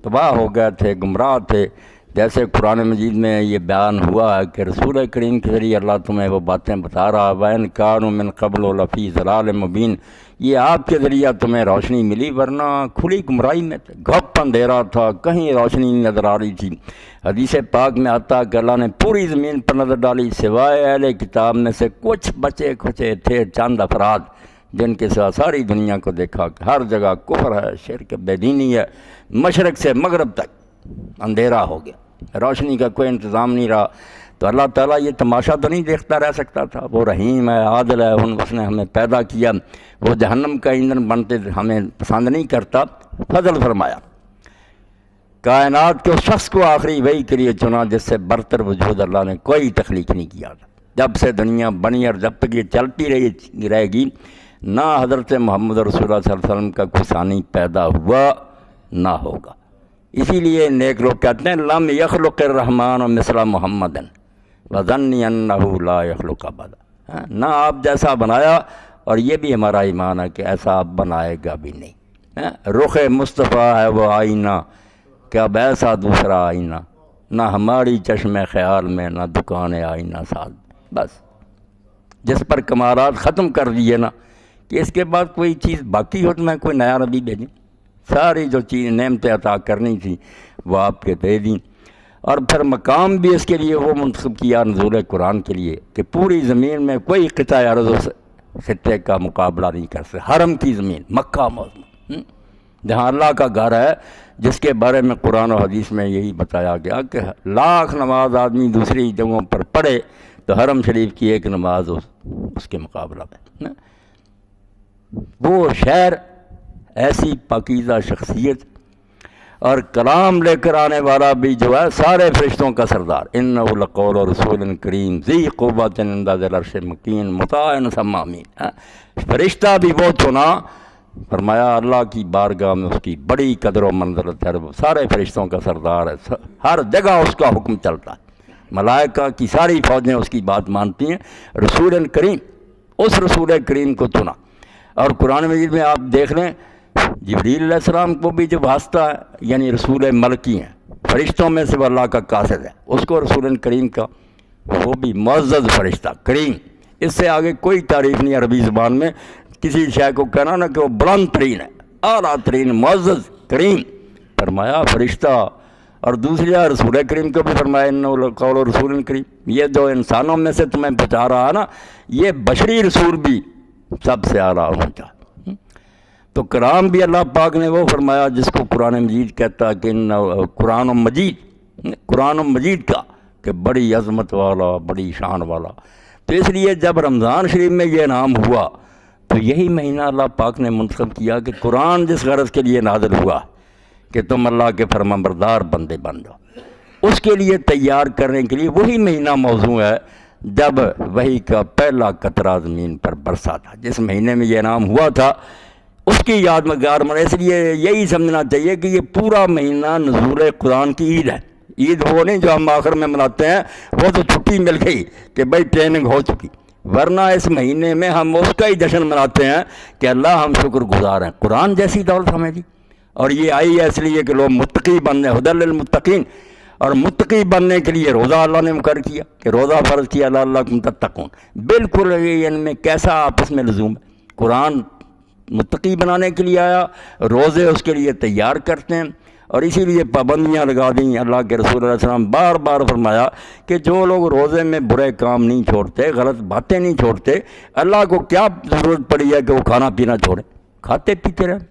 تباہ ہو گئے تھے، گمراہ تھے۔ جیسے قرآن مجید میں یہ بیان ہوا ہے کہ رسول کریم کے ذریعے اللہ تمہیں وہ باتیں بتا رہا ہے، وَإِنْ كَانُوا مِنْ قَبْلُ لَفِي ضَلَالٍ مُبِينٍ، یہ آپ کے ذریعہ تمہیں روشنی ملی ورنہ کھلی گمراہی میں تھے، گھپ اندھیرا تھا، کہیں روشنی نہیں نظر آ رہی تھی۔ حدیث پاک میں آتا ہے کہ اللہ نے پوری زمین پر نظر ڈالی، سوائے اہل کتاب میں سے کچھ بچے کھچے تھے، چند افراد، جن کے ساتھ ساری دنیا کو دیکھا کہ ہر جگہ کفر ہے، شرک، بے دینی ہے، مشرق سے مغرب تک اندھیرا ہو گیا، روشنی کا کوئی انتظام نہیں رہا۔ تو اللہ تعالیٰ یہ تماشا تو نہیں دیکھتا رہ سکتا تھا، وہ رحیم ہے، عادل ہے، اس نے ہمیں پیدا کیا، وہ جہنم کا ایندھن بنتے ہمیں پسند نہیں کرتا، فضل فرمایا۔ کائنات کے اس شخص کو آخری وحی کے لیے چنا جس سے برتر وجود اللہ نے کوئی تخلیق نہیں کیا تھا۔ جب سے دنیا بنی اور جب تک یہ چلتی رہے گی، نہ حضرت محمد رسول اللہ صلی اللہ علیہ وسلم کا کوئی ثانی پیدا ہوا نہ ہوگا۔ اسی لیے نیک لوگ کہتے ہیں لم یخلق الرحمن مثل محمد وظنی انہ لا یخلق ابدا، نہ آپ جیسا بنایا، اور یہ بھی ہمارا ایمان ہے کہ ایسا آپ بنائے گا بھی نہیں۔ رخ مصطفیٰ ہے وہ آئینہ کہ اب ایسا دوسرا آئینہ، نہ ہماری چشم خیال میں نہ دکان آئینہ ساز۔ بس جس پر کمالات ختم کر دیے نا کہ اس کے بعد کوئی چیز باقی ہو تو میں کوئی نیا نبی بھیجیں، ساری جو چیز نعمتیں عطا کرنی تھی وہ آپ کے دے دیں، اور پھر مقام بھی اس کے لیے وہ منتخب کیا نزول قرآن کے لیے کہ پوری زمین میں کوئی قطع ارض اس خطے کا مقابلہ نہیں کر سکتا۔ حرم کی زمین، مکہ معظمہ، جہاں اللہ کا گھر ہے، جس کے بارے میں قرآن و حدیث میں یہی بتایا گیا کہ لاکھ نماز آدمی دوسری جگہوں پر پڑھے تو حرم شریف کی ایک نماز اس کے مقابلہ میں۔ وہ شہر، ایسی پاکیزہ شخصیت اور کلام لے کر آنے والا بھی جو ہے سارے فرشتوں کا سردار، انہ لقول رسول کریم ذی قوۃ عند ذی العرش مکین مطاع ثم امین۔ فرشتہ بھی وہ چنا، فرمایا اللہ کی بارگاہ میں اس کی بڑی قدر و منزلت ہے، وہ سارے فرشتوں کا سردار ہے، ہر جگہ اس کا حکم چلتا ہے، ملائکہ کی ساری فوجیں اس کی بات مانتی ہیں۔ رسول کریم، اس رسول کریم کو چنا۔ اور قرآن مجید میں آپ دیکھ لیں جبریل علیہ السلام کو بھی جو واسطہ ہے، یعنی رسول ملکی ہیں، فرشتوں میں سے وہ اللہ کا قاصد ہے، اس کو رسول کریم کا، وہ بھی معزز فرشتہ کریم، اس سے آگے کوئی تعریف نہیں عربی زبان میں کسی شے کو کہنا نا کہ وہ بلند ترین ہے، اعلیٰ ترین، معزز، کریم، فرمایا فرشتہ۔ اور دوسری رسول کریم کو بھی فرمایا انہ لقول رسول کریم۔ یہ جو انسانوں میں سے تمہیں بتا رہا ہے نا، یہ بشری رسول بھی سب سے اعلیٰ اونچا۔ تو کرام بھی اللہ پاک نے وہ فرمایا جس کو قرآن مجید کہتا ہے کہ قرآن مجید کا کہ بڑی عظمت والا، بڑی شان والا۔ تو اس لیے جب رمضان شریف میں یہ انعام ہوا تو یہی مہینہ اللہ پاک نے منتخب کیا کہ قرآن جس غرض کے لیے نازل ہوا کہ تم اللہ کے فرمانبردار بندے بن جاؤ، اس کے لیے تیار کرنے کے لیے وہی مہینہ موضوع ہے جب وحی کا پہلا قطرہ زمین پر برسا تھا، جس مہینے میں یہ انعام ہوا تھا اس کی یاد میں گار منا۔ اس لیے یہی سمجھنا چاہیے کہ یہ پورا مہینہ نزول قرآن کی عید ہے۔ عید وہ نہیں جو ہم آخر میں مناتے ہیں، وہ تو چھٹی مل گئی کہ بھائی ٹریننگ ہو چکی، ورنہ اس مہینے میں ہم اس کا ہی جشن مناتے ہیں کہ اللہ ہم شکر گزار ہیں، قرآن جیسی دولت ہمیں دی، اور یہ آئی ہے اس لیے کہ لوگ متقی بننے، ہدی للمتقین، اور متقی بننے کے لیے روزہ اللہ نے مقرر کیا کہ روزہ فرض کیا لعلکم تتقون۔ بالکل ان میں کیسا آپس میں لزوم ہے، قرآن متقی بنانے کے لیے آیا، روزے اس کے لیے تیار کرتے ہیں، اور اسی لیے پابندیاں لگا دیں۔ اللہ کے رسول علیہ السلام بار بار فرمایا کہ جو لوگ روزے میں برے کام نہیں چھوڑتے، غلط باتیں نہیں چھوڑتے، اللہ کو کیا ضرورت پڑی ہے کہ وہ کھانا پینا چھوڑیں، کھاتے پیتے رہیں۔